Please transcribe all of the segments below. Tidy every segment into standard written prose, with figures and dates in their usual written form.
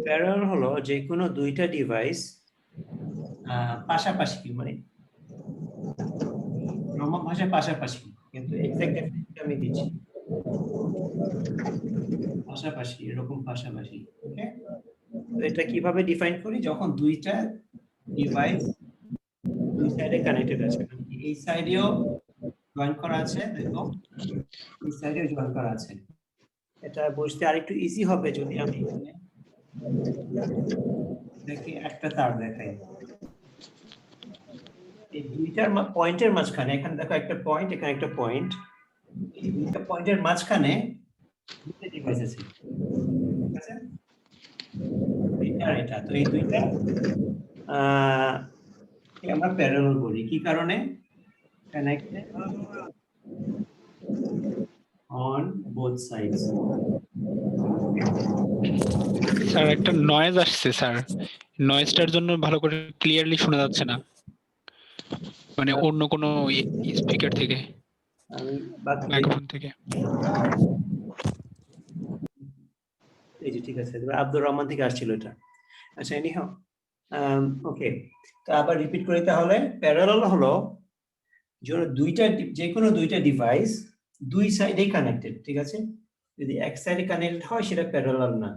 Parallel হলো যে কোনো দুইটা ডিভাইস পাশাপাশি, মানে রোমান ভাষায় পাশাপাশি, কিন্তু এক্সাক্ট ডেফিনিশন আমি দিচ্ছি, পাশাপাশি, এরকম পাশাপাশি। ওকে, তো এটা কিভাবে ডিফাইন করি? যখন দুইটা ডিভাইস দুই সাইডে কানেক্টেড আছে, মানে এই সাইডেও জয়েন করা আছে, দেখো এই সাইডেও জয়েন করা আছে। এটা বুঝতে আরেকটু ইজি হবে যদি আমি এখানে দেখি একটা তার দেখাই। এই দুইটার পয়েন্টের মাঝখানে, এখানে দেখো একটা পয়েন্ট, এখানে একটা পয়েন্ট, এই দুইটা পয়েন্টের মাঝখানে দুইটা ডিভাইস আছে, ঠিক আছে? এটা তো এই দুইটা আমরা প্যারালাল বলি। কি কারণে? Connected on both sides. Sir একটা নয়েজ আসছে স্যার, নয়েজটার জন্য ভালো করে ক্লিয়ারলি শোনা যাচ্ছে না, মানে অন্য কোনো স্পিকার থেকে, আমি মাইক্রোফোন থেকে। এই যে ঠিক আছে, আব্দুর রহমান থেকে আসছিল এটা। আচ্ছা, এনিহাও ওকে, তো আবার রিপিট করি তাহলে। প্যারালাল হলো যে কোনো দুইটা ডিভাইস দুই সাইডে কানেক্টেড, ঠিক আছে? যদি এক সাইডে কানেক্টেড হয় সেটা প্যারালাল না।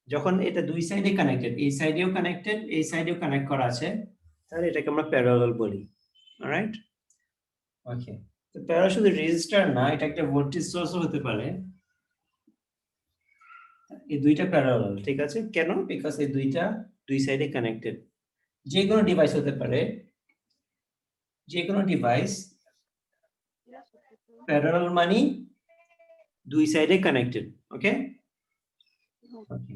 যখন এটা দুই সাইডে কানেক্টেড, এই সাইডেও কানেক্টেড, এই সাইডেও কানেক্ট করা আছে, তাহলে এটাকে আমরা প্যারালাল বলি। অলরাইট, ওকে। তো প্যারালাল শুধু রেজিস্টার না, এটা একটা ভোল্টেজ সোর্সও হতে পারে। এই দুইটা প্যারালাল, ঠিক আছে? কেন? বিকজ এই দুইটা দুই সাইডে কানেক্টেড। যে কোনো ডিভাইস হতে পারে, যে কোনো ডিভাইস প্যারালাল মানে দুই সাইডে কানেক্টেড। ওকে, ওকে।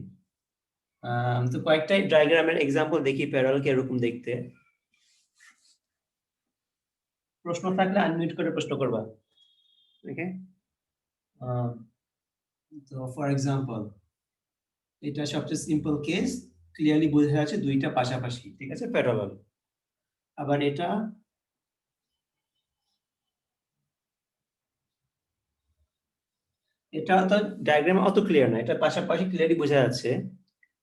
তো কয়েকটা ডায়াগ্রামের এক্সাম্পল দেখি প্যারালাল এরকম দেখতে। প্রশ্ন থাকলে আনমিউট করে প্রশ্ন করবা। ওকে, তো ফর এক্সাম্পল এটা সবচেয়ে সিম্পল কেস, ক্লিয়ারলি বোঝা যাচ্ছে দুইটা পাশাপাশি, ঠিক আছে, প্যারালাল। আবার এটা তো ডায়াগ্রাম অত ক্লিয়ার না, এটা পাশাপাশি ক্লিয়ারলি বোঝা যাচ্ছে,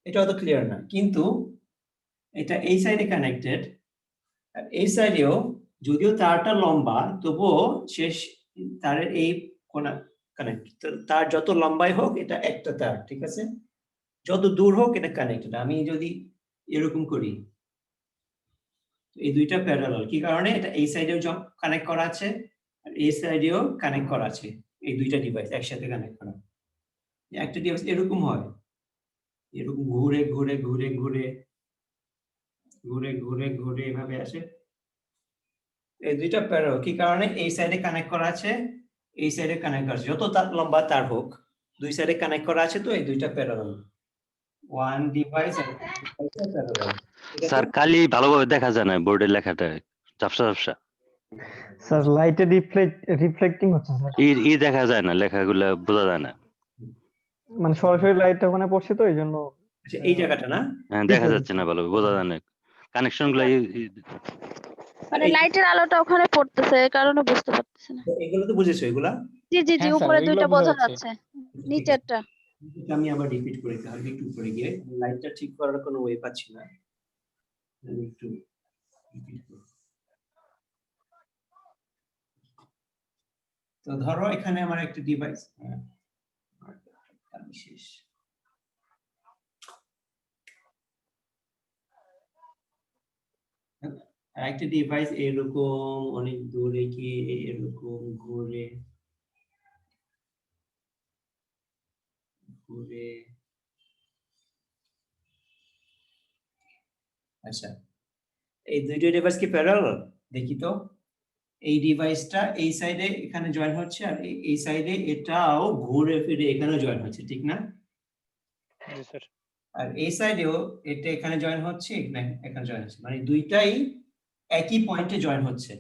এটা অত ক্লিয়ার না, কিন্তু এটা এই সাইডে কানেক্টেড, আর এই সাইডেও যদিও তারটা লম্বা তবুও শেষ তারের এই কোণা কানেক্ট, তার যত লম্বাই হোক এটা একটা তার, ঠিক আছে? যত দূর হোক এটা কানেক্টেড। আমি যদি এরকম করি, এই দুইটা প্যারালাল। কি কারণে? এটা এই সাইডেও কানেক্ট করা আছে আর এই সাইডেও কানেক্ট করা আছে, এই দুইটা ডিভাইস একসাথে কানেক্ট করা। একটা ডিভাইস এরকম হয়, এরকম ঘুরে ঘুরে ঘুরে ঘুরে ঘুরে ঘুরে ঘুরে এভাবে আসে, এই দুইটা প্যারালাল। কি কারণে? এই সাইডে কানেক্ট করা আছে, এই সাইডে কানেক্ট করা আছে, যত তার লম্বা তার হোক দুই সাইডে কানেক্ট করা আছে, তো এই দুইটা parallel. One device parallel. Sir কালি ভালোভাবে দেখা যায় না, বোর্ডের লেখাটা ঝাপসা ঝাপসা। স্যার লাইটে রিফ্লেক্টিং হচ্ছে স্যার, ই দেখা যায় না, লেখাগুলো বোঝা যায় না, মানে সরাসরি লাইটটা ওখানে পড়ছে তো এই জন্য। আচ্ছা, এই জায়গাটা না, হ্যাঁ দেখা যাচ্ছে না, ভালো বোঝা যায় না, কানেকশন গুলো মানে লাইটের আলোটা ওখানে পড়তেছে, এই কারণে বুঝতে পারতেছি না। এগুলো তো বুঝেছো? এগুলা জি জি জি, হ্যাঁ স্যার, উপরে এগুলো দুইটা বোঝা বোঝা যাচ্ছে। যাচ্ছে, নিচেরটা। আমি আবার রিপিট করি তাহলে, একটু উপরে গিয়ে লাইটটা ঠিক করার কোনো ওয়ে পাচ্ছি না, আমি একটু রিপিট করি। তো ধরো এখানে আমার একটা ডিভাইস, আমি শেষ। একটা ডিভাইস এরকম অনেক দূরে গিয়ে এরকম ঘুরে ঘুরে, আচ্ছা এই দুইটা ডিভাইস কি প্যারালাল? দেখি তো। এই ডিভাইসটা এই সাইডে এখানে জয়েন হচ্ছে, আর এই সাইডে এটাও ঘুরে ফিরে এখানে জয়েন হচ্ছে, ঠিক না? জি স্যার। আর এই সাইডেও এটা এখানে জয়েন হচ্ছে, এখানে জয়েন হচ্ছে, মানে দুইটাই একই পয়েন্টে জয়েন হচ্ছে,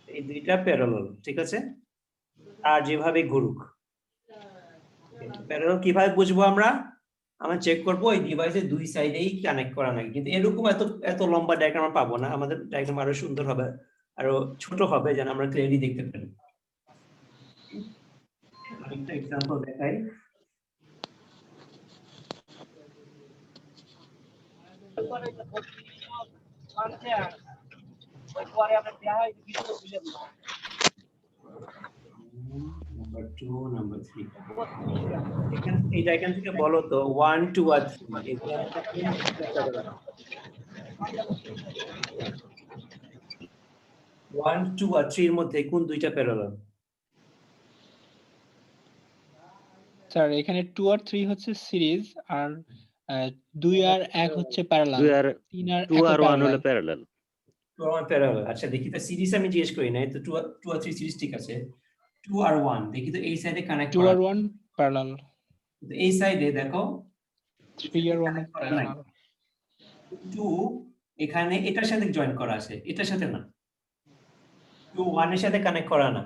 এই দুইটা প্যারালাল, ঠিক আছে? আর যেভাবে ঘুরুক, প্যারালাল কিভাবে বুঝবো আমরা? আমরা চেক করব এই ডিভাইসের দুই সাইডেই কানেক্ট করা নাকি। কিন্তু এরকম এত লম্বা ডায়াগ্রাম আমরা পাবো না, আমাদের ডায়াগ্রাম আরো সুন্দর হবে, আরো ছোট হবে, যেন আমরা ক্লিয়ারলি দেখতে পারি। একটা এক্সাম্পল দেখাই। নাম্বার 2 নাম্বার 3 এখান থেকে বলো তো 1 2 আর 3 এগুলোর মধ্যে কোন দুইটা parallel? 1 2 আর 3 এর মধ্যে কোন দুইটা প্যারালাল? স্যার এখানে 2 আর 3 হচ্ছে সিরিজ, আর 2 আর 1 হচ্ছে প্যারালাল, 2 আর 3 আর 2 1 আর 1 প্যারালাল। হলো প্যারালাল। 2 আর 1 প্যারালাল। আচ্ছা দেখি তো সিরিজ আমি জিজ্ঞেস করি নাই তো 2 আর 3 সিরিজ ঠিক আছে। 2 আর 1 দেখি তো এই সাইডে কানেক্ট 2 করা আর 1 প্যারালাল, তো এই সাইডে দেখো 3 আর 1 connect করা নাই। প্যারালাল। 2 এখানে এটার সাথে জয়েন করা আছে, এটার সাথে না। 2 1 এর সাথে কানেক্ট করা না,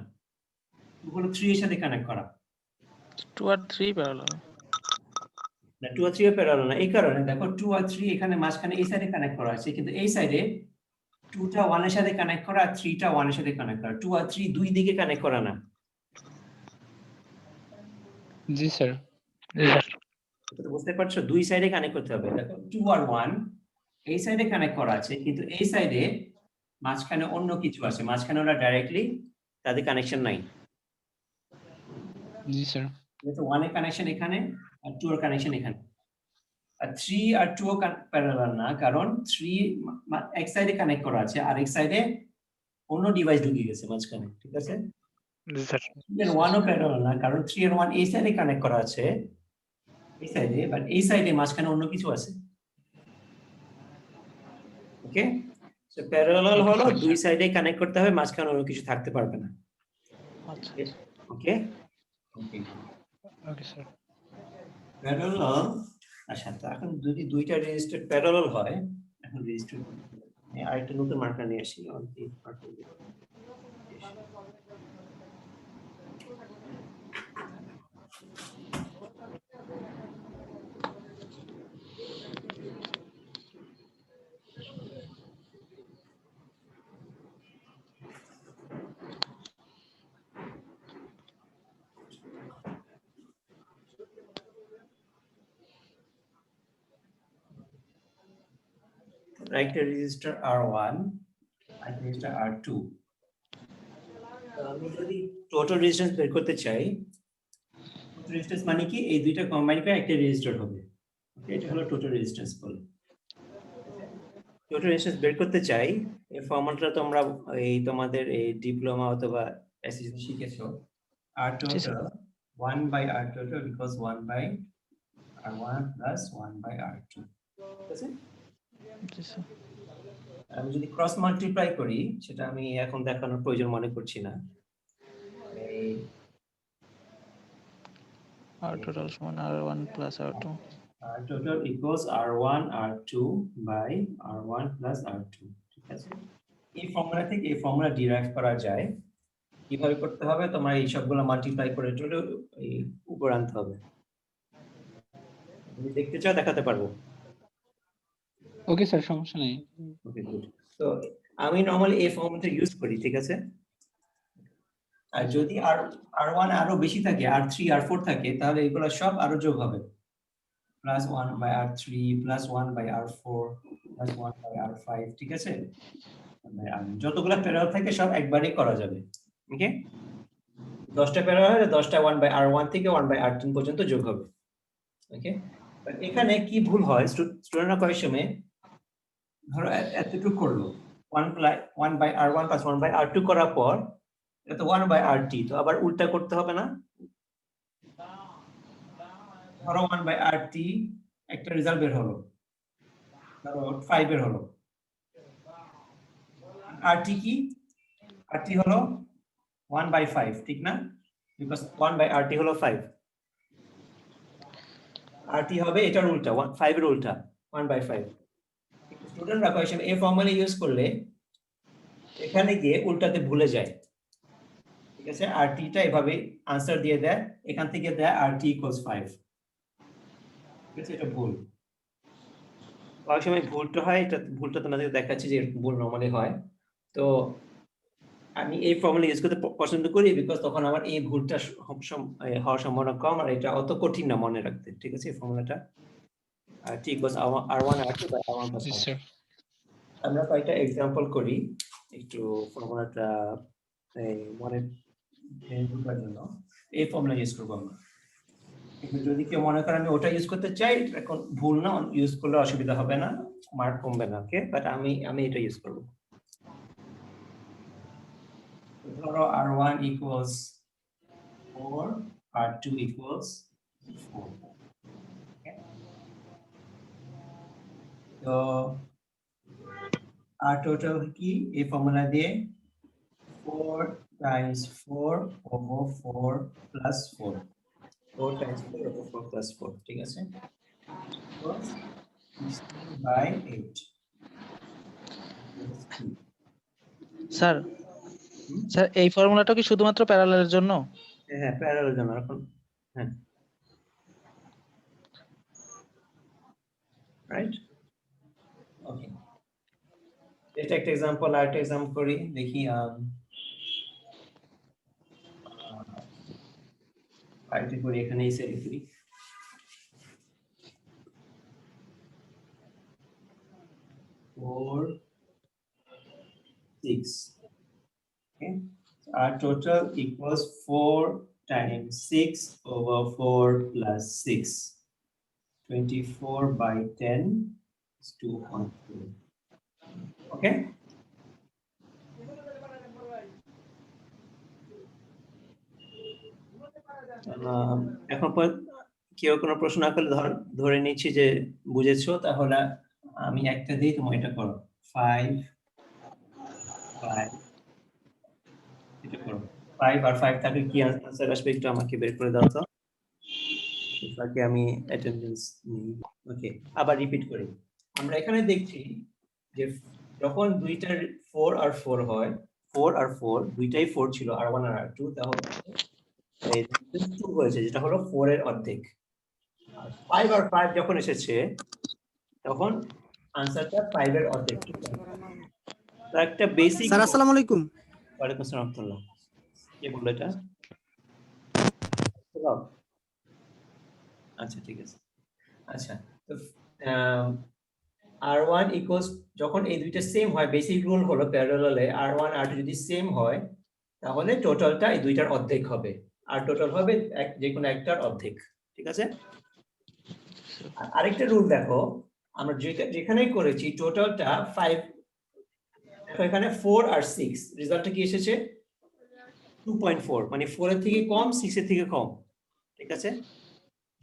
2 হলো 3 এর সাথে কানেক্ট করা। 2 আর 3 প্যারালাল। না 2 আর 3 এর প্যারালাল না, এই কারণে দেখো 2 আর 3 এখানে মাঝখানে এই সাইডে কানেক্ট করা আছে, কিন্তু এই সাইডে 2টা 1 এর সাথে কানেক্ট করা আর 3টা 1 এর সাথে কানেক্ট করা। 2 আর 3 দুই দিকে কানেক্ট করা না। জি স্যার। তো বুঝতে পারছো, দুই সাইডে কানেক্ট করতে হবে। দেখো 2 আর 1 এই সাইডে কানেক্ট করা আছে, কিন্তু এই সাইডে মাঝখানে অন্য কিছু আছে, মাঝখানে ওরা ডাইরেক্টলি তাদের কানেকশন নাই। জি স্যার। তো 1 এর কানেকশন এখানে আর 2 এর কানেকশন এখানে। আর 3 আর 2 প্যারালাল না, কারণ 3 এক সাইডে কানেক্ট করা আছে আর এক সাইডে অন্য ডিভাইস ঢুকে গেছে মাঝখানে, ঠিক আছে? জি স্যার। 3 আর 1 ও প্যারালাল না, কারণ 3 আর 1 এই সাইডে কানেক্ট করা আছে এই সাইডে, বাট এই সাইডে মাঝখানে অন্য কিছু আছে। ওকে, সো প্যারালাল হলো দুই সাইডে কানেক্ট করতে হবে, মাঝখানে অন্য কিছু থাকতে পারবে না। আচ্ছা ওকে ওকে ওকে স্যার। প্যারালাল। আচ্ছা, তো এখন যদি দুইটা রেজিস্টার প্যারালাল হয়, এখন রেজিস্টার আরেকটা নতুন মার্কার নিয়ে আসি। একটা রেজিস্টার R1 আর রেজিস্টার R2। আমি যদি টোটাল রেজিস্ট্যান্স বের করতে চাই, টোটাল রেজিস্ট্যান্স মানে কি এই দুইটা কম্বাইন করে একটা রেজিস্টার হবে। ওকে, এটা হলো টোটাল রেজিস্ট্যান্স বলে। টোটাল রেজিস্ট্যান্স বের করতে চাই, এই ফর্মুলাটা তোমরা এই তোমাদের এই ডিপ্লোমা অথবা এসএসসি শিখেছো। R total 1 by R total equals 1 by R1 plus 1 by R2। ঠিক আছে? জি স্যার। আমি যদি ক্রস মাল্টিপ্লাই করি, সেটা আমি এখন দেখানোর প্রয়োজন মনে করছি না। এই R total সমান R1 plus R2। R total equals R1 R2 by R1 plus R2। ঠিক আছে, এই ফর্মুলা থেকে এই ফর্মুলা ডিরাইভ করা যায়। কিভাবে করতে হবে, তোমার এই সবগুলো মাল্টিপ্লাই করে চলে এই উপর আনতে হবে। তুমি দেখতে চাও, দেখাতে পারবো। ওকে স্যার, সমস্যা নেই। Okay good. তো আমি নরমালি এই ফর্মুলাটা ইউজ করি, ঠিক আছে? আর যদি R1 আরো বেশি থাকে, R3 R4 থাকে, তাহলে এগুলো সব আরো যোগ হবে। Plus 1 by R3 plus 1 by R4 plus 1 by R5। ঠিক আছে, যতগুলো প্যারালাল থাকে সব একবারেই করা যাবে। ওকে, 10টা প্যারালাল হলে 10টা 1 by R1 থেকে 1 by R10 পর্যন্ত যোগ হবে। ওকে, বাট এখানে কি ভুল হয়, স্টুডেন্টরা কয়েক সময় ধরো এতটুকু করলো, 1 by R1 plus 1 by R2 করার পর এটা তো 1 by RT, তো আবার উল্টা করতে হবে না? ধরো 1 by RT একটা রেজাল্ট বের হলো, ধরো 5 বের হলো। RT কি? RT হলো 1 by 5, ঠিক না? বিকজ 1 by RT হলো 5। RT হবে এটার উল্টা, 5 এর উল্টা, 1 by 5। স্টুডেন্টরা কোয়েশ্চন এই ফর্মুলা ইউজ করলে এখানে গিয়ে উল্টাতে ভুলে যায়। ঠিক আছে, RT টা এভাবে আনসার দিয়ে দেয়, এখান থেকে দেয় RT equals 5। ঠিক আছে, এটা ভুল। কয়েক সময় ভুলটা হয়, এটা ভুলটা তোমাদের দেখাচ্ছি যে ভুল নরমালি হয়। তো আমি এই ফর্মুলা ইউজ করতে পছন্দ করি, বিকজ তখন আমার এই ভুলটা হওয়ার সম্ভাবনা কম, আর এটা অত কঠিন না মনে রাখতে। ঠিক আছে, এই ফর্মুলাটা T equals R1 R2 by R1 plus G R2. Sir আমরা কয়েকটা এক্সাম্পল করি একটু ফর্মুলাটা মনে রাখার জন্য এই ফর্মুলা ইউজ করবো আমরা। কিন্তু যদি কেউ মনে করে আমি ওটা ইউজ করতে চাই, এটা এখন ভুল না, ইউজ করলে অসুবিধা হবে না, মার্ক কমবে না, ওকে, বাট আমি এটা ইউজ করব। ধরো R1 equals 4, R2 equals 4, okay? তো R total কি এই ফর্মুলা দিয়ে 4 times 4 over 4 plus 4, 4 times 4 over 4 plus 4, ঠিক আছে, equals 16 by 8. স্যার স্যার এই ফর্মুলাটা কি শুধুমাত্র প্যারালালের জন্য? হ্যাঁ, প্যারালাল জন্য এখন, হ্যাঁ, রাইট, ওকে। এটা একটা এক্সাম্পল, আর একটা এক্সাম্পল করি, দেখি আরেকটা করি, এখানে এই সেট করি। 4 6, okay, so our total equals 4 times 6 over 4 plus 6, 24 by 10 is 2.4, okay. এখন কেউ কোনো প্রশ্ন না করলে ধরে নিচ্ছি যে বুঝেছো, তাহলে আমি একটা দিই, তুমি এটা করো। 5 5 এটা করো, 5 আর 5 থাকলে কি आंसर আসবে একটু আমাকে বের করে দাও তো, তাকে আমি অ্যাটেন্ডেন্স নিই। ওকে, আবার রিপিট করি। আমরা এখানে দেখছি যে যখন দুইটার 4 আর 4 হয়, 4 আর 4 দুইটাই 4 ছিল, R1 আর R2, তাহলে এই 2 হয়েছে, যেটা হলো 4 এর অর্ধেক। 5 আর 5 যখন এসেছে তখন আনসারটা 5 এর অর্ধেক। তার একটা বেসিক। স্যার আসসালামু আলাইকুম। ওয়ালাইকুম আসসালাম রাহমাতুল্লাহ। কে বললো এটা? আচ্ছা, ঠিক আছে। আচ্ছা, তো R1 ইকুয়ালস, যখন এই দুইটা সেম হয়, বেসিক রুল হলো প্যারালালে R1 R2 যদি সেম হয় তাহলে টোটালটা এই দুইটার অর্ধেক হবে, আর টোটাল হবে যে কোনো একটার অর্ধেক, ঠিক আছে। আরেকটা রুল দেখো, আমরা যেখানেই করেছি টোটালটা 5, দেখো এখানে 4 আর 6, রেজাল্টটা কি এসেছে 2.4, মানে 4 এর থেকে কম, 6 এর থেকে কম, ঠিক আছে।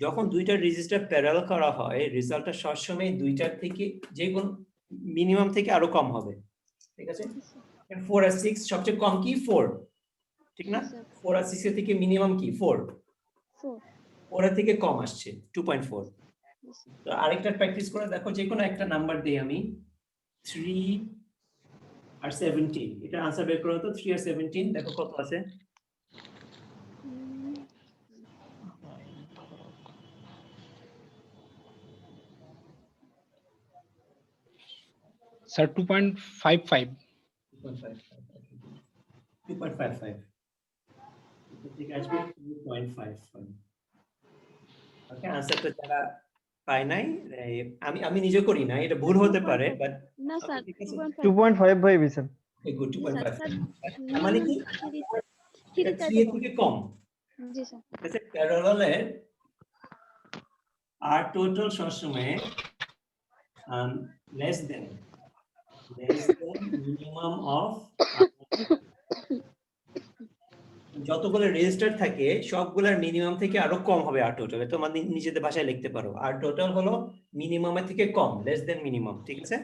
যখন দুইটা রেজিস্টার প্যারালাল করা হয়, রেজাল্টটা সবসময় দুইটার থেকে যে কোন মিনিমাম থেকে আরো কম হবে, ঠিক আছে। 4 আর 6 সবচেয়ে কম কি 4, ঠিক না। 4 আর 6 এর থেকে মিনিমাম কি 4, 4 এর থেকে কম আসছে 2.4। তো আরেকটা প্র্যাকটিস করে দেখো, যে কোনো একটা নাম্বার দেই আমি, 3 আর 17, এটা आंसर বের করো তো। 3 আর 17 দেখো কত আছে। স্যার 2.55 2.55 ঠিক আসবে 2.55। ওকে, आंसरটা যারা পায় নাই, আমি নিজে করি না, এটা ভুল হতে পারে, বাট না স্যার, 2.5 ভাই বিছেন। গুড, জি স্যার, 2.5 মানে কি 3 এটা 3 এর থেকে কম, জি স্যার। ঠিক আছে। প্যারালালের আর টোটাল সবসময় লেস দেন মিনিমাম অফ, যতগুলো রেজিস্টার থাকে সবগুলোর মিনিমাম থেকে আরো কম হবে আর টোটাল। তো মানে নিজেদের ভাষায় লিখতে পারো, আর টোটাল হলো মিনিমামের থেকে কম, লেস দেন মিনিমাম, ঠিক আছে।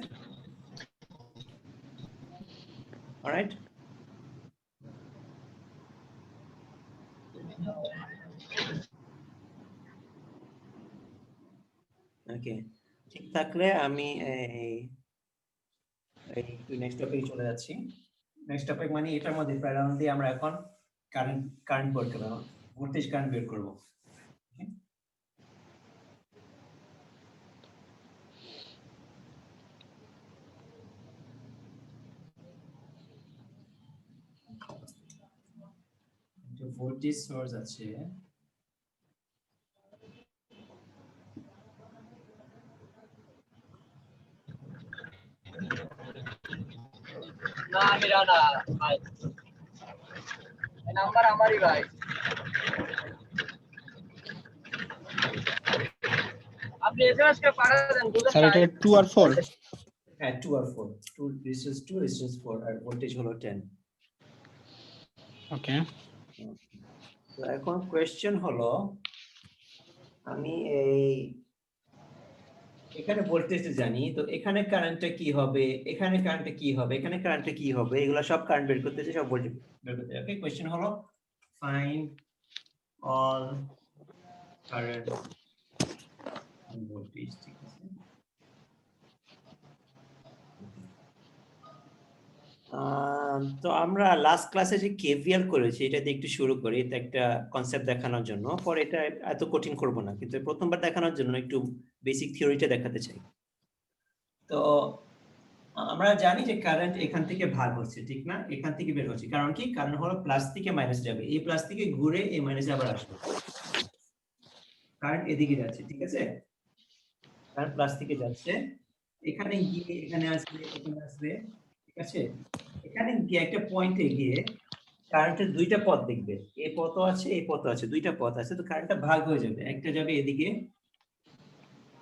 অলরাইট, ওকে, ঠিক থাকলে আমি এই নেক্সট টপিকে চলে যাচ্ছি। নেক্সট টপিক মানে এটার মধ্যে প্যারালাল দিয়ে আমরা এখন কারেন্ট বের করব, ভোল্টেজ কারেন্ট বের করব। যে ভোল্টেজ সোর্স আছে, স্যার এটা 2 আর 4 হ্যাঁ 2 আর 4, 2 রেজিস্ট্যান্স 2 রেজিস্ট্যান্স 4 আর ভোল্টেজ হলো 10। ওকে তো এখন কোয়েশ্চেন হলো আমি এই এখানে ভোল্টেজটা জানি, তো এখানে কারেন্টটা কি হবে, এখানে কারেন্টটা কি হবে, এখানে কারেন্টটা কি হবে, এগুলা সব কারেন্ট বের করতে চাই, সব ভোল্টেজ বের করতে চাই। ওকে, কোয়েশ্চেন হলো find all current and voltage. ঠিক আছে, তো আমরা লাস্ট ক্লাসে যে কেভিএল করেছি এটা দিয়ে একটু শুরু করি, এটা একটা কনসেপ্ট দেখানোর জন্য, পরে এটা এত কঠিন করব না, কিন্তু প্রথমবার দেখানোর জন্য একটু বেসিক থিওরিটা দেখাতে চাই। তো আমরা জানি যে কারেন্ট এখান থেকে ভাগ হচ্ছে, ঠিক না, এখান থেকে বের হচ্ছে, কারণ কি, কারণ হলো প্লাস থেকে মাইনাস যাবে, এই প্লাস থেকে ঘুরে এই মাইনাসে আবার আসবে, কারেন্ট এদিকে যাচ্ছে, ঠিক আছে, কারেন্ট প্লাস থেকে যাচ্ছে, এখানে গিয়ে এখানে আসবে, এখানে আসবে, ঠিক আছে, এখানে গিয়ে একটা পয়েন্টে গিয়ে কারেন্টের দুইটা পথ দেখবে, এই পথও আছে এই পথও আছে, দুইটা পথ আছে, তো কারেন্টটা ভাগ হয়ে যাবে, একটা যাবে এদিকে,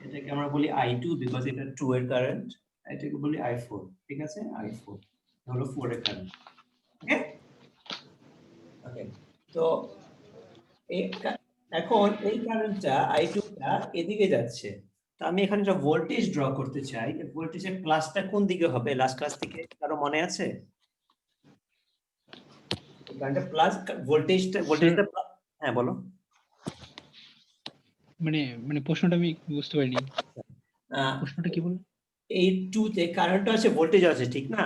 এটাকে আমরা বলি I2 বিকজ এটা 2 এর কারেন্ট, এটাকে বলি I4, ঠিক আছে, I4 হলো 4 এর কারেন্ট। ওকে ওকে, তো এখন এই কারেন্টটা I2 টা এদিকে যাচ্ছে, তো আমি এখানে একটা ভোল্টেজ ড্র করতে চাই, ভোল্টেজের প্লাসটা কোন দিকে হবে, লাস্ট ক্লাস থেকে কারো মনে আছে? কারেন্টটা প্লাস ভোল্টেজটা হ্যাঁ বলো। মানে মানে প্রশ্নটা আমি বুঝতে পারিনি, প্রশ্নটা কি বল? এই 2 তে কারেন্ট আছে ভোল্টেজ আছে, ঠিক না,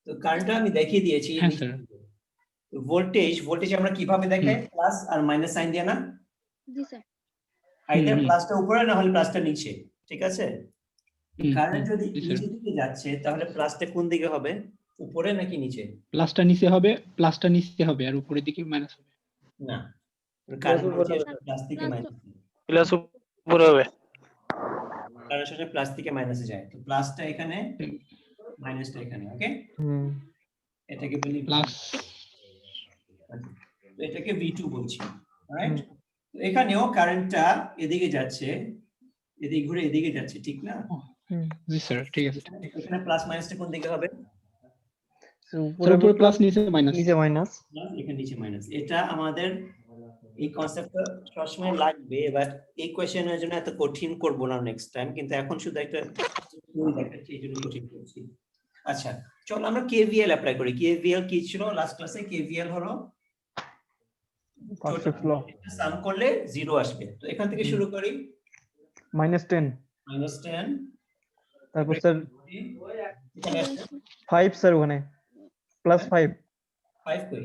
তো কারেন্টটা আমি দেখিয়ে দিয়েছি। হ্যাঁ স্যার। ভোল্টেজ আমরা কিভাবে দেখাই, প্লাস আর মাইনাস সাইন দিয়ে না, জি স্যার। আইদার প্লাসটা উপরে না হলে প্লাসটা নিচে, ঠিক আছে, হুম, কারেন্ট হুম, যদি জি স্যার। নিচের দিকে যাচ্ছে তাহলে প্লাসটা কোন দিকে হবে, উপরে নাকি নিচে? প্লাসটা নিচে হবে আর উপরের দিকে মাইনাস হবে। না, কারেন্ট উপরে হচ্ছে হবে। প্লাস থেকে মাইনাস, প্লাস উপরে হবে। কারেন্ট হচ্ছে প্লাস থেকে মাইনাসে যায়, তো প্লাসটা এখানে মাইনাসটা এখানে। ওকে, হুম এটাকে বলি প্লাস তো এটাকে V2 বলছি, রাইট। তো এখানেও কারেন্টটা এদিকে যাচ্ছে, এদিকে ঘুরে এদিকে যাচ্ছে, ঠিক না, জি স্যার, ঠিক আছে। এখানে প্লাস মাইনাসটা কোন দিকে হবে, স্যার উপরে প্লাস নিচে মাইনাস। নিচে মাইনাস। প্লাস এখানে নিচে মাইনাস, এটা আমাদের এই কনসেপ্টটা সবসময় লাগবে। এবার এই কোয়েশ্চেনের জন্য এত কঠিন করব না নেক্সট টাইম, কিন্তু এখন শুধু একটা দেখাচ্ছি, এই জন্য কঠিন করছি। আচ্ছা চলো আমরা কেভিএল অ্যাপ্লাই করি। কেভিএল কি ছিল লাস্ট ক্লাসে? কেভিএল হলো ফার্স্ট ল সাম করলে 0 আসবে, তো এখান থেকে শুরু করি, -10 -10, তারপর স্যার এখানে আসবে 5 স্যার, ওখানে +5 5 কই,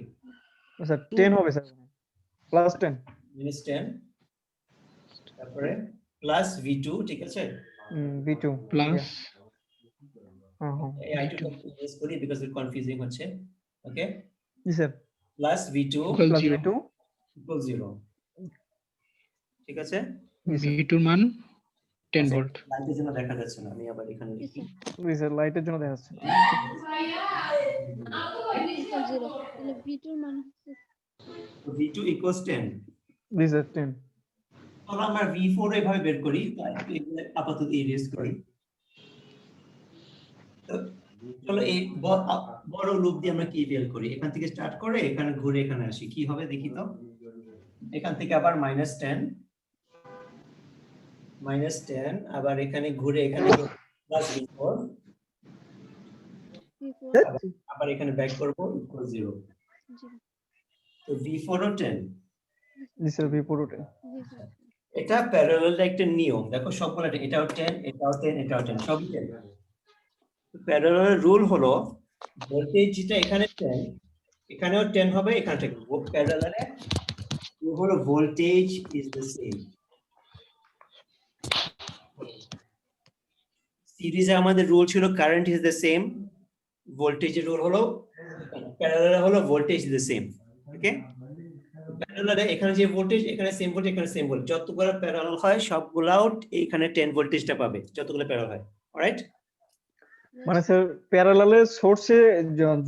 স্যার 10 হবে স্যার, +10 -10, তারপরে প্লাস V2, ঠিক আছে, V2 প্লাস হ্যাঁ হ্যাঁ এই I2 টা ইউজ করি বিকজ ইট কনফিউজিং হচ্ছে। ওকে, জি sir, plus V2 plus zero. V2 equals 0, ঠিক আছে। জি স্যার, V2 এর মান 10 ভোল্ট। লাইটের জন্য দেখা যাচ্ছে না, আমি আবার এখানে লিখি, জি স্যার, লাইটের জন্য দেখা যাচ্ছে। জিরো, তাহলে V2 এর মান হচ্ছে তো V2 equals 10। জি স্যার 10 তাহলে আমরা V4 এভাবে বের করি, তো এগুলো আপাতত ইরেজ করি। তো চলো এই বড় লুপ দিয়ে আমরা KVL করি, এখান থেকে স্টার্ট করে এখানে ঘুরে এখানে আসি, কি হবে দেখি তো। এখান থেকে আবার -10 আবার এখানে ঘুরে এখানে প্লাস V4, আবার এখানে ব্যাক করব ইকুয়াল 0, তো V4 ও 10। জি স্যার, V4 এটা প্যারালাল একটা নিয়ম, দেখো সবগুলো এটাও 10, এটাও 10, এটাও 10, সবই 10। প্যারালাল রুল হলো ভোল্টেজ যেটা এখানে 10 এখানেও 10 হবে, এখানে 10 হবে, প্যারালালে রুল হলো ভোল্টেজ ইজ দ্য সেম। সিরিজে আমাদের রুল ছিল কারেন্ট ইজ দ্য সেম, ভোল্টেজের রুল হলো প্যারালালে হলো ভোল্টেজ ইজ দ্য সেম। ওকে, প্যারালালে এখানে যে ভোল্টেজ এখানে সেম ভোল্টেজ, এখানে সেম ভোল্টেজ, যতগুলো প্যারালাল হয় সবগুলাও এখানে 10 ভোল্টেজটা পাবে, যতগুলো প্যারালাল হয়। অলরাইট, মানে স্যার প্যারালালে সোর্সে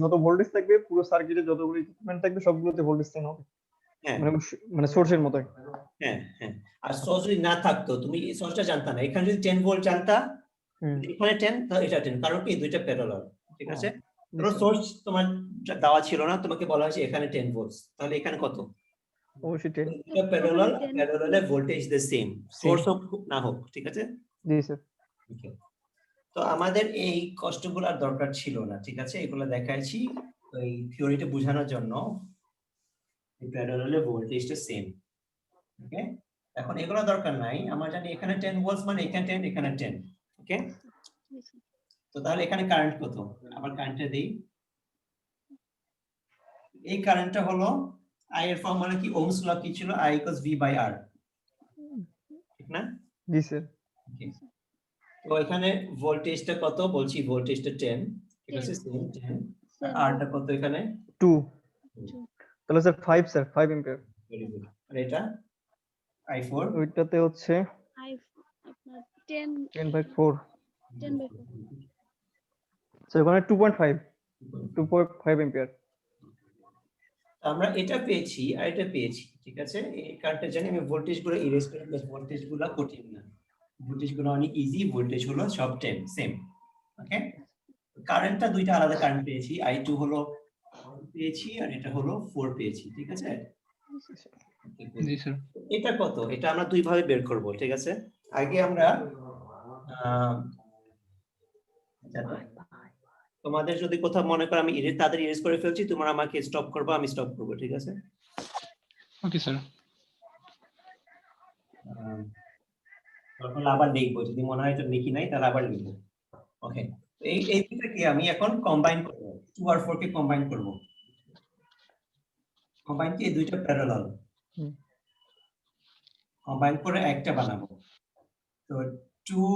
যত ভোল্টেজ থাকবে পুরো সার্কিটে যতগুলো ইকুইপমেন্ট থাকবে সবগুলোতে ভোল্টেজ সেম হবে হ্যাঁ মানে সোর্সের মতো হ্যাঁ হ্যাঁ। আর সোর্স যদি না থাকতো, তুমি এই সোর্সটা জানতা না, এখানে যদি 10 ভোল্ট জানতা, হুম এখানে 10 তাহলে এটা 10, কারণ কি দুইটা প্যারালাল, ঠিক আছে? ধরো স্যার। সোর্স তোমার দেওয়া ছিল না, তোমাকে বলা হয়েছে এখানে 10 ভোল্ট, তাহলে এখানে কত? অবশ্যই 10 দুইটা প্যারালাল, 10 প্যারালালে ভোল্টেজ দ্য সেম, সোর্স হোক না হোক, ঠিক আছে? জি স্যার Okay. তো আমাদের এই কষ্টগুলো আর দরকার ছিল না, ঠিক আছে? এগুলো দেখাইছি ওই থিওরিটা বোঝানোর জন্য। প্যারালালে ভোল্টেজটা সেম, ওকে? এখন এগুলো দরকার নাই, আমরা জানি এখানে 10 ভোল্ট মানে এখানে 10 এখানে 10, ওকে? তো তাহলে এখানে কারেন্ট কত? আবার কারেন্টটা দেই। এই কারেন্টটা হলো I এর ফর্মুলা কি, ওহমস ল কি ছিল? I = V/R, ঠিক না? জি স্যার Okay. তো এখানে ভোল্টেজটা কত বলছি? ভোল্টেজটা 10, ঠিক আছে? 10 আর R টা কত এখানে? 2 তাহলে sir 5 sir 5 ampere very good. আর এটা I4 ওইটাতে হচ্ছে আপনার 10 10/4 10/4 স্যার ওখানে 2.5 एंपিয়ার আমরা এটা পেয়েছি আর এটা পেয়েছি, ঠিক আছে? এই কারেন্টটা জানি আমি, ভোল্টেজ গুলো ইরেজ করে, ভোল্টেজ গুলো কঠিন না, ভোল্টেজ গুলো অনেক ইজি, ভোল্টেজ হলো সব 10 সেম, ওকে? কারেন্টটা দুইটা আলাদা কারেন্ট পেয়েছি, I2 হলো 1 পেয়েছি আর এটা হলো 4 পেয়েছি, ঠিক আছে? Okay, good. জি স্যার। এটা কত? এটা আমরা দুই ভাবে বের করব, ঠিক আছে? আগে আমরা তোমাদের যদি কোথাও মনে করো আমি তাদের ইরেজ করে ফেলছি, তোমরা আমাকে স্টপ করবে, আমি স্টপ করব, ঠিক আছে? Okay sir. তখন আবার লিখবো, যদি মনে হয় তো লিখি নাই তাহলে আবার লিখবো, ওকে? এই দুটোকে আমি এখন কম্বাইন করব, 2 আর 4 কে কম্বাইন করব। কম্বাইন কি, এই দুইটা প্যারালাল কম্বাইন করে একটা বানাবো। তো 2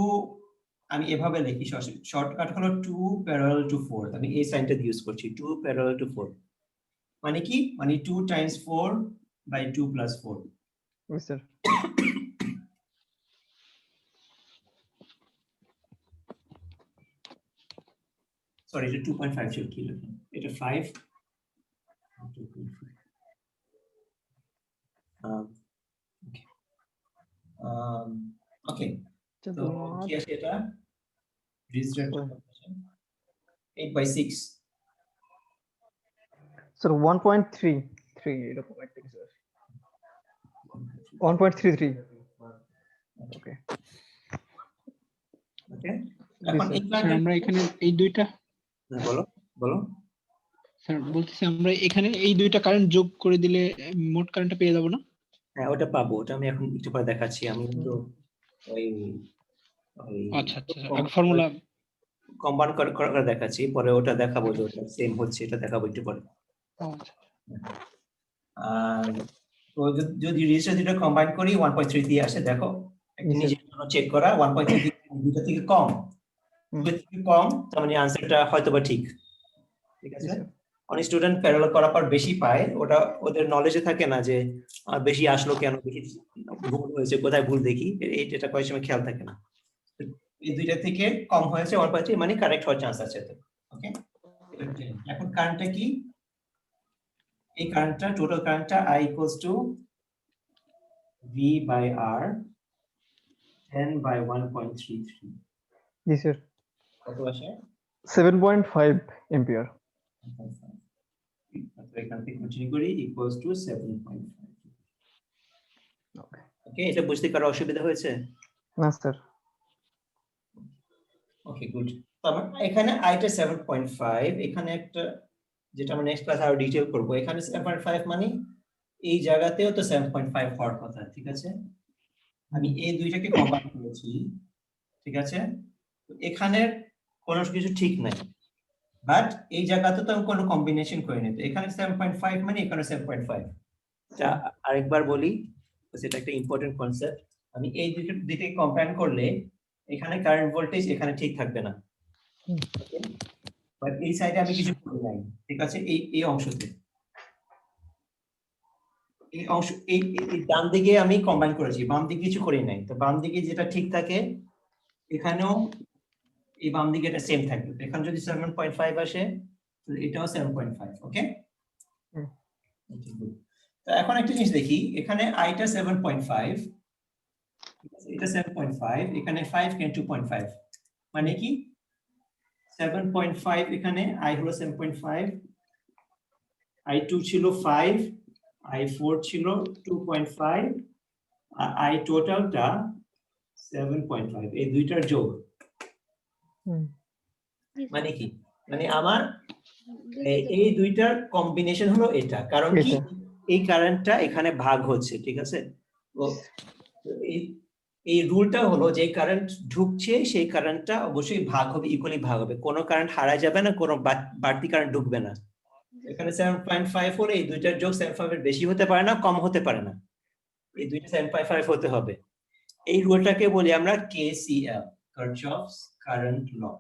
আমি এভাবে লিখি, শর্টকাট হলো 2 প্যারালাল টু 4, আমি এই সাইনটা ইউজ করছি, 2 প্যারালাল টু 4 মানে কি, মানে 2 টাইমস 4 বাই 2 প্লাস 4। জি স্যার সরি, এটা 2.5 ছিল, কি লিখলাম? এটা 5 ওকে। তো কি আছে এটা? রিজল্ট 8/6, স্যার 1.33 এরকম একটা কিছু আছে 1.33 ওকে ওকে? এখন এই স্যার আমরা এখানে এই দুইটা, বলো বলো। স্যার বলতেছি আমরা এখানে এই দুইটা কারেন্ট যোগ করে দিলে মোট কারেন্টটা পেয়ে যাবো না? হ্যাঁ, ওটা পাবো, ওটা আমি এখন একটু পরে দেখাচ্ছি। আমি তো ওই আচ্ছা আচ্ছা, আগে ফর্মুলা কম্বাইন করে দেখাচ্ছি, পরে ওটা দেখাবো যে ওটা সেম হচ্ছে, এটা দেখাবো একটু পরে। তো যদি রেজিস্টার দুটো কম্বাইন করি 1.3 দিয়ে আসে, দেখো একটা নিজের জন্য চেক করা, 1.3 দুটো থেকে কম, দুটো থেকে কম, তার মানে আনসারটা হয়তোবা ঠিক, ঠিক আছে? অনেক স্টুডেন্ট প্যারালাল করার পর বেশি পায়, ওটা ওদের নলেজে থাকে না যে বেশি আসলো কেন, বেশি ভুল হয়েছে কোথায়, ভুল দেখি, এটা কয়েক সময় খেয়াল থাকে না। এই দুইটা থেকে কম হয়েছে 1.3 মানে কারেক্ট হওয়ার চান্স আছে, তো ওকে? এখন কারেন্টটা কি, এই কারেন্টটা, টোটাল কারেন্টটা I = V/R 10/1.33, জি স্যার কত আসে? 7.5 एंपিয়ার এখান থেকে কন্টিনিউ করি, = 7.5। ওকে, এটা বুঝতে কারো অসুবিধা হয়েছে? না স্যার ওকে, গুড। তারপর এখানে আইটা 7.5, এখানে একটা যেটা আমরা নেক্সট ক্লাসে আরো ডিটেইল করব, এখানে 7.5 মানে এই জায়গাতেও তো 7.5 হওয়ার কথা, ঠিক আছে? আমি এই দুইটাকে কম্বাইন করেছি, ঠিক আছে? তো এখানে কোনো কিছু ঠিক নাই, বাট এই জায়গাতে তো আমি কোনো কম্বিনেশন করিনি, তো এখানে 7.5 মানে এখানে 7.5। এটা আরেকবার বলি, সেটা একটা ইম্পর্টেন্ট কনসেপ্ট। আমি এই দুইটাকে কম্বাইন করলে এখানে কারেন্ট ভোল্টেজ এখানে ঠিক থাকবে না, বাট এই সাইডে আমি কিছু করি নাই, ঠিক আছে? এই অংশতে, এই অংশ, এই ডান দিকে আমি কম্বাইন করেছি, বাম দিকে কিছু করি নাই। তো বাম দিকে যেটা ঠিক থাকে এখানেও এই বাম দিকে এটা সেম থাকবে। এখানে যদি 7.5 আসে তাহলে এটাও 7.5, ওকে? হুম। তো এখন একটা জিনিস দেখি, এখানে আইটা 7.5, এটা 7.5, এখানে 5 কেন 2.5, মানে কি 7.5 এখানে i হলো 7.5, i2 ছিল 5, i4 ছিল 2.5, আর i টোটালটা 7.5, এই দুইটার যোগ। মানে কি, মানে আমার এই দুইটার কম্বিনেশন হলো এটা, কারণ কি এটা। এই কারেন্টটা এখানে ভাগ হচ্ছে, ঠিক আছে? তো এই রুলটা হলো যে কারেন্ট ঢুকছে সেই কারেন্টটা অবশ্যই ভাগ হবে, ইকুয়ালি ভাগ হবে, কোনো কারেন্ট হারা যাবে না, কোনো বাড়তি কারেন্ট ঢুকবে না। এখানে 7.5 হলে এই দুইটার যোগ 7.5 এর বেশি হতে পারে না, কম হতে পারে না, এই দুইটা 7.5 হতে হবে। এই রুলটাকে বলি আমরা KCL, Kirchhoff's current law।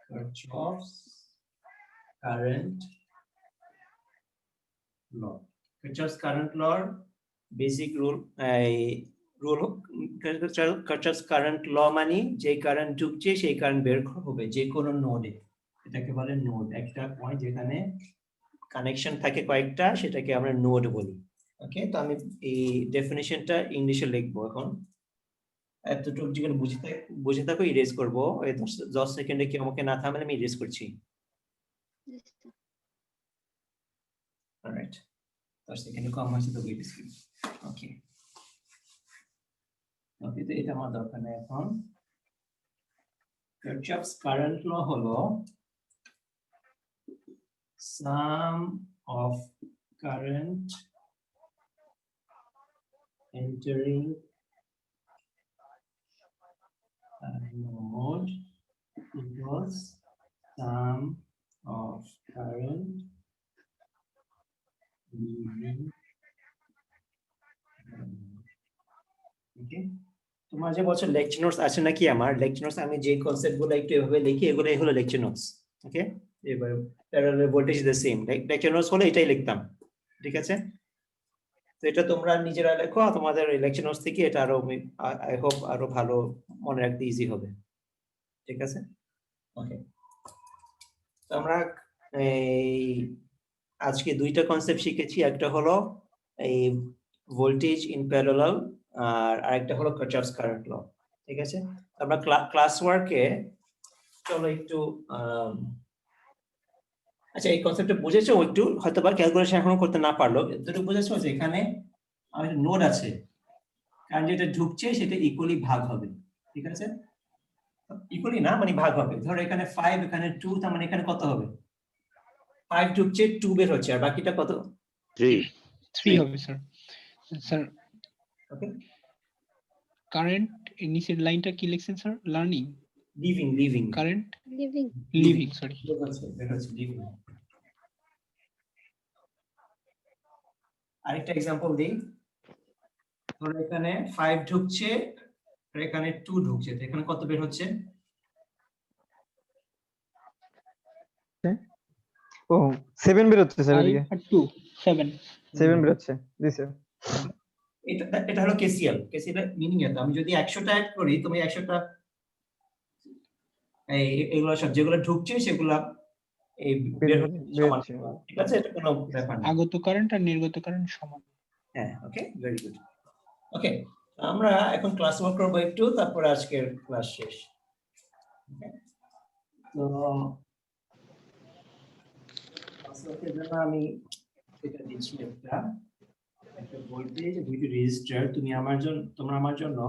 Kirchhoff's current law, Kirchhoff's current law basic rule, Kirchhoff's current law মানে যে কারেন্ট ঢুকছে সেই কারেন্ট বের হবে যে কোনো নোডে, এটাকে বলে নোড। একটা পয়েন্ট যেখানে কানেকশন থাকে কয়েকটা, সেটাকে আমরা নোড বলি, ওকে? তো আমি এই ডেফিনিশনটা ইংলিশে লিখবো এখন, এতটুকু যেখানে বুঝে থাকো ইরেজ করবো, এই 10 সেকেন্ডে কি আমাকে না থামলে আমি ইরেজ করছি। অলরাইট, 10 সেকেন্ডে কম আছে তো ইরেজ করি, ওকে? ওকে, তো এটা আমার দরকার নেই এখন। Kirchhoff's current law হলো sum of current entering a node equals sum of current leaving a node, okay? তোমার যে বছর লেকচার নোটস আছে নাকি? আমার লেকচার নোটস আমি যে কনসেপ্ট গুলো একটু এভাবে লিখি, এগুলোই হলো লেকচার নোটস, ওকে? এবার parallel voltage is the same, lecture notes হলো এটাই লিখতাম, ঠিক আছে? তো এটা তোমরা নিজেরা লেখো, তোমাদের লেকচার নোটস থেকে এটা আরো আই হোপ আরো ভালো মনে রাখতে ইজি হবে, ঠিক আছে? ওকে, তো আমরা এই আজকে দুইটা কনসেপ্ট শিখেছি, একটা হলো এই ভোল্টেজ ইন প্যারালাল, আর আরেকটা হলো Kirchhoff's current law, ঠিক আছে? আমরা ক্লাস ওয়ার্কে চলো একটু আচ্ছা এই কনসেপ্টটা বুঝেছো একটু, হয়তো বা ক্যালকুলেশন এখনো করতে না পারলো, এতটুকু বুঝেছো যে এখানে আমাদের নোড আছে, কারণ যেটা ঢুকছে সেটা ইকুয়ালি ভাগ হবে, ঠিক আছে? ইকুয়ালি না মানে ভাগ হবে, ধরো এখানে 5 এখানে 2, তার মানে এখানে কত হবে? 5 ঢুকছে, 2 বের হচ্ছে, আর বাকিটা কত? 3 হবে স্যার। স্যার ওকে, কারেন্ট নিচের লাইনটা কি লিখছেন sir? Learning, living current living living, sorry. বের হচ্ছে লিভিং। আরেকটা এক্সাম্পল দিই, ধরো এখানে 5 ঢুকছে আর এখানে 2 ঢুকছে, তো এখানে কত বের হচ্ছে? ও 7 বের হচ্ছে স্যার, 5 এদিকে আর 2 7 7 বের হচ্ছে, জি স্যার। এটা হলো KCL এর মিনিং। এটা আমি যদি 100টা অ্যাড করি, তুমি 100টা এগুলো সব যেগুলো ঢুকছে সেগুলো এই বের হচ্ছে সমান, ঠিক আছে? এটা কোনো ব্যাপার না। আগত কারেন্ট আর নির্গত কারেন্ট সমান। হ্যাঁ, ওকে, ভেরি গুড। ওকে, আমরা এখন ক্লাস ওয়ার্ক করবো একটু, তারপরে আজকের ক্লাস শেষ। তো ক্লাস ওয়ার্কের জন্য আমি এটা দিচ্ছি, একটা ভোল্টেজ দুইটি রেজিস্টার, তোমরা আমার জন্য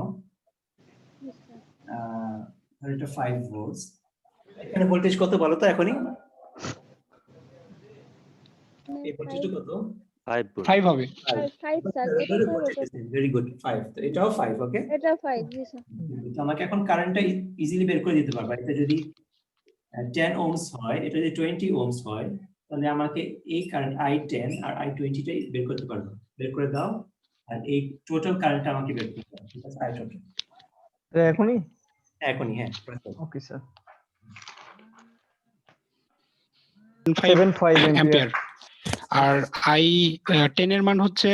এটা 5 ভোল্টস, এখানে ভোল্টেজ কত বলো তো এখনই? এই ভোল্টেজটা কত? 5 হবে। 5 স্যার, এটা 5 ওটা ভেরি গুড, 5। তো এটাও 5, ওকে? এটা 5 জি স্যার। তো আমাকে এখন কারেন্টটা ইজিলি বের করে দিতে পারবা। এটা যদি 10 ওহমস হয়, এটা যদি 20 ওহমস হয়, তাহলে আমাকে এই কারেন্ট I10 আর I20 টা বের করতে পারবো। বের করে দাও, আর এই টোটাল কারেন্টটা আমাকে বের করতে হবে, ঠিক আছে? I total এখনই হ্যাঁ। Okay sir. 75 অ্যাম্পিয়ার। অ্যাম্পিয়ার। আর I10 এর মান হচ্ছে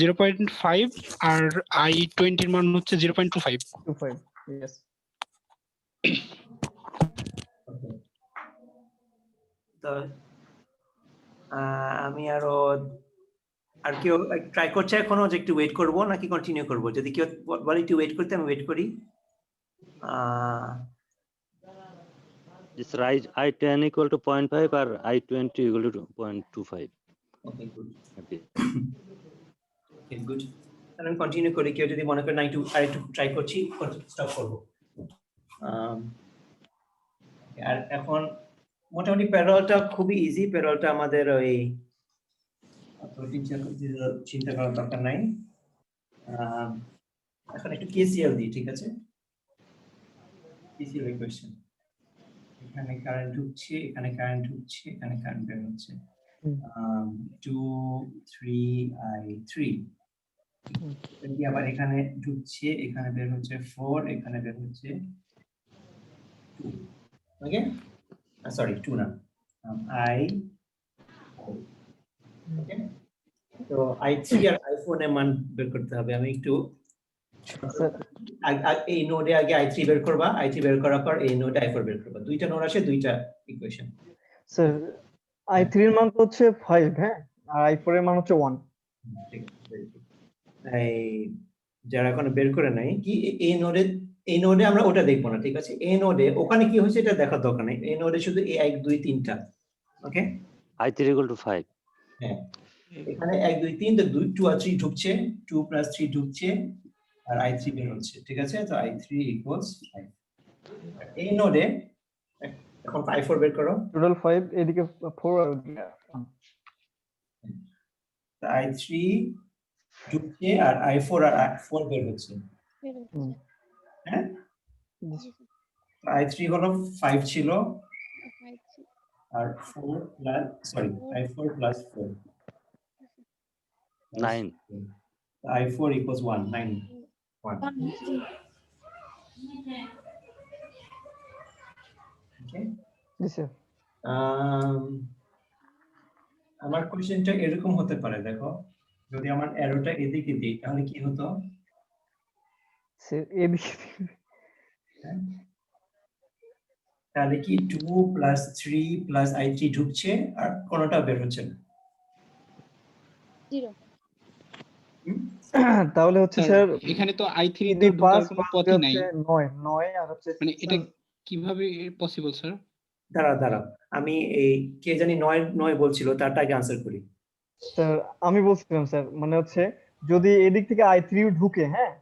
0.5 আর I20 এর মান হচ্ছে 0.25। 25 ইয়েস। Okay. তো আমি আরো আর কেউ ট্রাই করছে এখনো, যে একটু ওয়েট করবো নাকি কন্টিনিউ করবো? যদি কেউ বলে একটু ওয়েট করতে, আমি ওয়েট করি। This I10 equal to 0.5 or I20 equal to 0.25. Okay, good. Okay. Okay, good. তাহলে আমি কন্টিনিউ করি। কেউ যদি মনে করে না একটু আর একটু ট্রাই করছি, স্টপ করবো। আর এখন মোটামুটি প্যারালটা খুবই ইজি। প্যারালটা আমাদের ওই চিন্তা করার দরকার নাই। এখন একটু কেসিএল দিই, ঠিক আছে? KCL equation. এখানে কারেন্ট ঢুকছে, এখানে কারেন্ট ঢুকছে, এখানে কারেন্ট বের হচ্ছে। 2 3i3 আবার এখানে ঢুকছে, এখানে বের হচ্ছে 4, এখানে বের হচ্ছে 2। ওকে, সরি 2 না, i। ওকে, তো i3 আর i4 এর মান বের করতে হবে। আমি একটু এই নোডে আগে i3 বের করবা, i3 বের করার পর এই নোডে i4 বের করবা। দুইটা নোড আসে, দুইটা ইকুয়েশন। স্যার i3 এর মান তো হচ্ছে 5, হ্যাঁ, আর i4 এর মান হচ্ছে 1। এই যারা এখন বের করে নাই কি এই নোডে আমরা ওটা দেখবো না, ঠিক আছে? এই নোডে ওখানে কি হয়েছে এটা দেখার দরকার নেই। এই নোডে শুধু এই 1 2 3টা। ওকে, I3 equal to 5. হ্যাঁ, এখানে 1 2 3 তো 2 আর 3 ঢুকছে, 2 প্লাস 3 ঢুকছে, আর i3 বের হচ্ছে, ঠিক আছে? তো i3 ইকুয়ালস 5। এই নোডে এখন i4 বের করো। টোটাল 5, এদিকে 4 আর ওদিকে 1। তো i3 ঢুকছে আর i4 আর 4 বের হচ্ছে, হ্যাঁ? i3 হলো 5 ছিল, আর 4 plus i4 plus 4 9. i4 equals 1 9 1। ওকে, জি স্যার। আমার কোশ্চেনটা এরকম হতে পারে, দেখো যদি আমার অ্যারোটা এদিকে দিই তাহলে কি হতো? স্যার এদিকে হ্যাঁ? তাহলে কি 2 প্লাস 3 প্লাস i3 ঢুকছে আর কোনটা বের হচ্ছে না? তাহলে হচ্ছে স্যার এখানে তো i3 তো ঢোকার কোনো পথই নাই। 9 আর হচ্ছে মানে এটা কিভাবে পসিবল স্যার? দাঁড়াও আমি এই কে জানি 9 বলছিল, তারটা আগে আনসার করি। স্যার আমি বলছিলাম স্যার, মানে হচ্ছে যদি এদিক থেকে i3 ঢুকে, হ্যাঁ,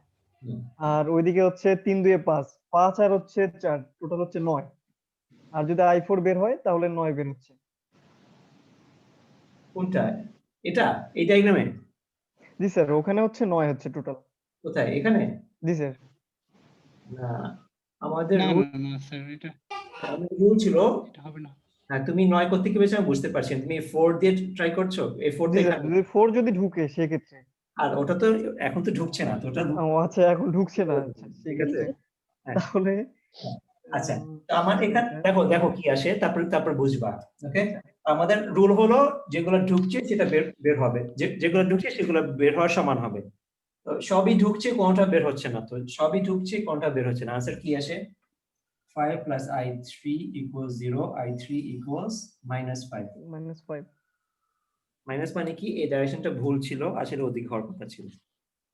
আর ওইদিকে হচ্ছে 3 2 5 5 আর হচ্ছে 4, টোটাল হচ্ছে 9। আর যদি i4 বের হয় তাহলে 9 বের হচ্ছে। কোনটা? এটা এই ডায়াগ্রামে? জি স্যার, ওখানে হচ্ছে 9 হচ্ছে টোটাল। কোথায়? এখানে? জি স্যার। না, আমাদের না রুল না না স্যার, এটা ছিল। এটা হবে না। হ্যাঁ, তুমি 9 করতে কি পেয়েছো আমি বুঝতে পারছি না। তুমি 4 দিয়ে ট্রাই করছো, এই 4 জি টা স্যার, যদি 4 যদি ঢুকে সেক্ষেত্রে। আর ওটা তো এখন তো ঢুকছে না, তো ওটা ও আচ্ছা, এখন ঢুকছে না। আচ্ছা ঠিক আছে। হ্যাঁ, তাহলে আচ্ছা, তো আমার এখানে দেখো কি আসে, তারপর বুঝবা। ওকে, আমাদের রুল হলো যেগুলো ঢুকছে সেটা বের হবে, যেগুলো ঢুকছে সেগুলো বের হওয়ার সমান হবে। তো সবই ঢুকছে, কোনটা বের হচ্ছে না। তো সবই ঢুকছে, কোনটা বের হচ্ছে না। আনসার কি আসে? 5 plus i3 equals 0, i3 equals -5। -5। Minus মানে কি এই ডাইরেকশনটা ভুল ছিল, আসলে ওদিক হওয়ার কথা ছিল,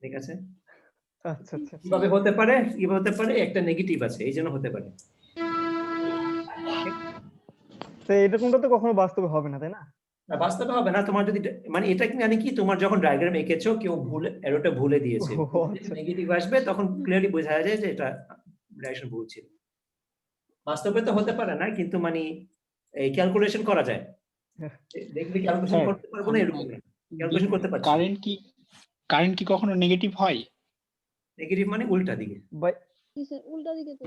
ঠিক আছে? আচ্ছা আচ্ছা। কিভাবে হতে পারে? একটা নেগেটিভ আছে, এই জন্য হতে পারে। তো এরকমটা তো কখনো বাস্তবে হবে না, তাই না? না, বাস্তবে হবে না। তোমার যদি মানে এটা কি মানে কি তোমার যখন ডায়াগ্রাম এঁকেছো কেউ ভুল এরোটা ভুলে দিয়েছে, ও, আচ্ছা। নেগেটিভ আসবে, তখন ক্লিয়ারলি বোঝা যায় যে এটা ডাইরেকশন ভুল ছিল। বাস্তবে তো হতে পারে না, কিন্তু মানে এই ক্যালকুলেশন করা যায়। দেখবি ক্যালকুলেশন স্যার, করতে পারবো না এরকম না, ক্যালকুলেশন করতে পারছি। কারেন্ট কি কখনো নেগেটিভ হয়? নেগেটিভ মানে উল্টা দিকে, উল্টা দিকে তো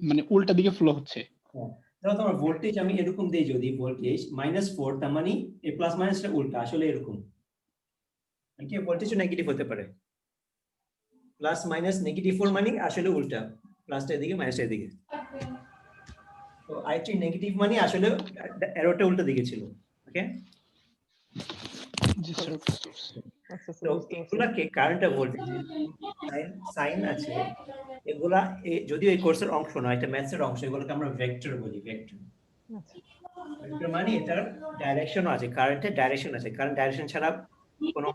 মানে উল্টা দিকে ফ্লো হচ্ছে। ধরো তোমার ভোল্টেজ আমি এরকম দেই, যদি ভোল্টেজ -4, তার মানে এই প্লাস মাইনাসটা উল্টা, আসলে এরকম। কি ভোল্টেজও নেগেটিভ হতে পারে, প্লাস মাইনাস -4 মানে আসলে উল্টা, প্লাসটা এদিকে মাইনাসটা এদিকে। তো i3 নেগেটিভ মানে আসলে অ্যারোটা উল্টা দিকে ছিল। ওকে, জি স্যার। আচ্ছা তো বুঝতে পারছি। এগুলাকে কারেন্ট আর ভোল্টেজ সাইন আছে, এগুলা যদিও এই কোর্সের অংশ নয়, এটা ম্যাথসের অংশ, এগুলোকে আমরা ভেক্টর বলি, ভেক্টর। ভেক্টর মানে এটার ডাইরেকশনও আছে, কারেন্টের ডাইরেকশন আছে, কারেন্ট ডাইরেকশন ছাড়া কোনো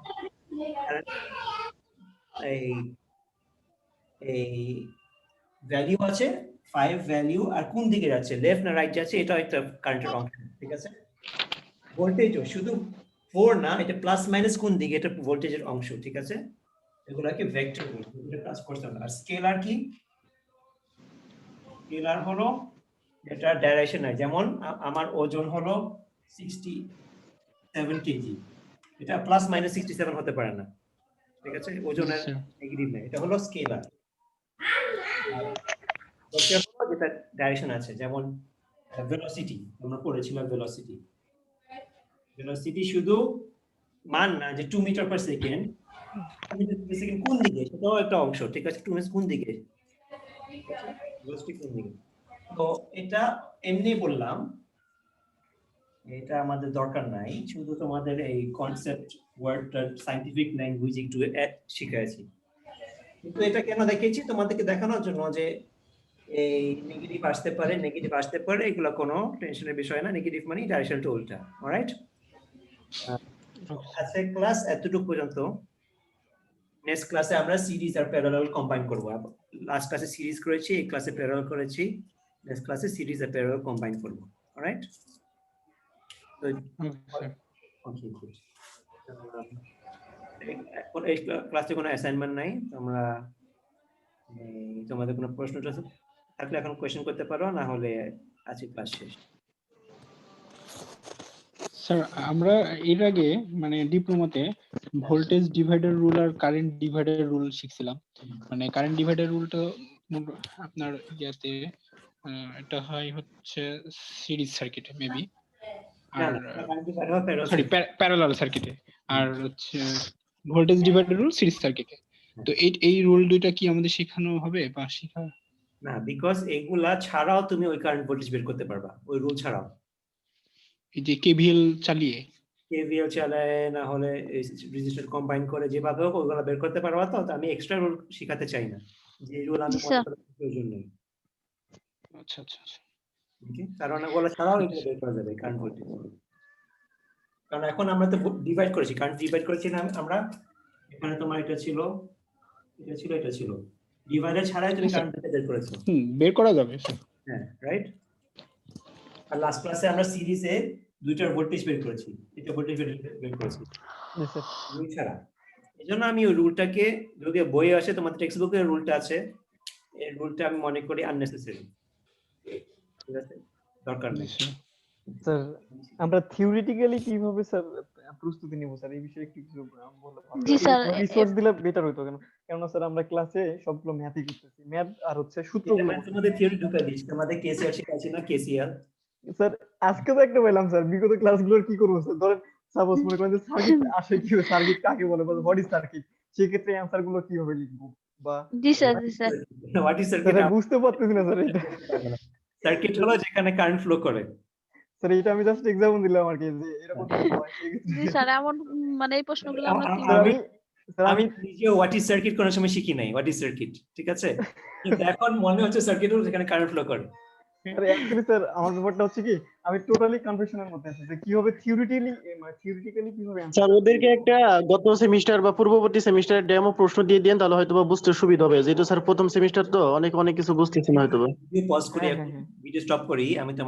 এই এই ভ্যালু আছে, 5 ভ্যালু, আর কোন দিকে যাচ্ছে, লেফট না রাইট যাচ্ছে, এটাও একটা কারেন্টের অংশ, ঠিক আছে? ভোল্টেজও শুধু 4 না, এটা প্লাস মাইনাস কোন দিকে, এটা ভোল্টেজের অংশ, ঠিক আছে? এগুলাকে ভেক্টর বলি, এটা ক্লাস করতে হবে। আর স্কেলার কি? স্কেলার হলো এটা ডাইরেকশন নাই, যেমন আমার ওজন হলো 67 কেজি, এটা প্লাস মাইনাস 67 হতে পারে না, ঠিক আছে? ওজনের আচ্ছা। নেগেটিভ নাই, এটা হলো স্কেলার। যেটা ডাইরেকশন আছে, যেমন ভেলোসিটি, আমরা পড়েছিলাম ভেলোসিটি। ভেলোসিটি শুধু মান না যে 2 মিটার পার সেকেন্ড, কোন দিকে, সেটাও একটা অংশ, ঠিক আছে? 2 মিটার কোন দিকে, ভেলোসিটি কোন দিকে। তো এটা এমনি বললাম, এটা আমাদের দরকার নাই, শুধু তোমাদের এই কনসেপ্ট ওয়ার্ডটা সায়েন্টিফিক ল্যাঙ্গুয়েজ একটু শিখাইছি। কিন্তু এটা কেন দেখিয়েছি? তোমাদেরকে দেখানোর জন্য যে এই নেগেটিভ আসতে পারে, এগুলো কোনো টেনশনের বিষয় না, নেগেটিভ মানে ডাইরেকশনটা উল্টা। অলরাইট, আজকে ক্লাস এতটুকু পর্যন্ত। নেক্সট ক্লাসে আমরা সিরিজ আর প্যারালাল কম্বাইন করব। লাস্ট ক্লাসে সিরিজ করেছি, এই ক্লাসে প্যারালাল করেছি, নেক্সট ক্লাসে সিরিজ আর প্যারালাল কম্বাইন করব। অলরাইট, তো ওকে, গুড। এখন এই ক্লাসে কোনো অ্যাসাইনমেন্ট নাই, তোমরা তোমাদের কোনো প্রশ্ন থাকলে এখন কোয়েশ্চেন করতে পারো, না হলে আজকে ক্লাস শেষ। স্যার আমরা এর আগে মানে ডিপ্লোমাতে ভোল্টেজ ডিভাইডার রুল আর কারেন্ট ডিভাইডার রুল শিখছিলাম। মানে কারেন্ট ডিভাইডার রুলটা আপনার ইয়াতে এটা হয় হচ্ছে সিরিজ সার্কিটে মেবি, আর সরি প্যারালাল সার্কিটে, আর হচ্ছে ভোল্টেজ ডিভাইডার রুল সিরিজ সার্কিটে। তো এই রুল দুইটা কি আমাদের শেখানো হবে বা শেখা না, বিকজ এগুলা ছাড়াও তুমি ওই কারেন্ট ভোল্টেজ বের করতে পারবা, ওই রুল ছাড়াও। এই যে কেভিএল চালিয়ে, কেভিএল চালায়, না হলে রেজিস্টার কম্বাইন করে, যেভাবে হোক ওইগুলা বের করতে পারবা। তো আমি এক্সট্রা রুল শেখাতে চাই না, যে রুল আমি মনে করি প্রয়োজন নেই। আচ্ছা আচ্ছা আচ্ছা, ওকে, কারণ ওগুলা ছাড়াও এগুলো বের করা যাবে কারেন্ট ভোল্টেজ। কারণ এখন আমরা তো ডিভাইড করেছি, কারেন্ট ডিভাইড করেছি না আমরা, এখানে তোমার এটা ছিল, এটা ছিল, ডিভাইডার ছাড়াই তুমি কারেন্ট বের করেছো। বের করা যাবে স্যার। হ্যাঁ, রাইট। আর লাস্ট ক্লাসে আমরা সিরিজে দুইটার ভোল্টেজ বের করেছি, এটা ভোল্টেজ বের করেছি দুই ছাড়া। এজন্য আমি ওই রুলটাকে, যদি বইয়ে আসে তোমাদের টেক্সট বুকে রুলটা আছে, এই রুলটা আমি মনে করি আননেসেসারি, ঠিক আছে? দরকার নেই। স্যার আমরা থিওরিটিক্যালি কিভাবে স্যার প্রস্তুতি নিব স্যার, এই বিষয়ে একটু কিছু বললে ভালো জি স্যার, রিসোর্স দিলে বেটার হতো। কেননা স্যার আমরা ক্লাসে সবগুলো ম্যাথই করতেছি, ম্যাথ আর হচ্ছে সূত্রগুলো। তোমাদের থিওরি ঢুকাই দিচ্ছি, তোমাদের কেসিআর শেখাচ্ছি না, কেসিআর। স্যার আজকে তো একটা পেলাম স্যার, বিগত ক্লাসগুলোর কি করবো স্যার? ধরেন সাপোজ মনে করেন যে সার্কিট আসে, কি সার্কিট কাকে বলে, হোয়াট ইজ সার্কিট, সেই ক্ষেত্রে অ্যানসার গুলো কিভাবে লিখবো বা জি স্যার, জি sir. What is circuit? Sir বুঝতে পারতেছি না স্যার এটা। সার্কিট হলো যেখানে কারেন্ট ফ্লো করে। স্যার এটা আমি জাস্ট एग्जांपल দিলাম আর কি, যে এরকম হয় সেই ক্ষেত্রে। জি স্যার, এমন মানে এই প্রশ্নগুলো আমরা আমি- কিভাবে স্যার আমি নিজে হোয়াট ইজ সার্কিট কোনো সময় শিখি নাই, হোয়াট ইজ সার্কিট, ঠিক আছে? কিন্তু এখন মনে হচ্ছে সার্কিট হলো যেখানে কারেন্ট ফ্লো করে। স্যার অ্যাকচুয়ালি স্যার আমার ব্যাপারটা হচ্ছে কি, আমি টোটালি কনফিউশনের মধ্যে আছি যে কিভাবে থিওরিটিক্যালি কিভাবে answer স্যার ওদেরকে একটা গত সেমিস্টার বা পূর্ববর্তী সেমিস্টারের ডেমো প্রশ্ন দিয়ে দেন, তাহলে হয়তো বা বুঝতে সুবিধা হবে। যেহেতু স্যার প্রথম সেমিস্টার তো অনেক কিছু বুঝতেছি না হয়তো বা। পজ করি, হ্যাঁ, হ্যাঁ, হ্যাঁ। ভিডিও স্টপ করি, আমি তোমার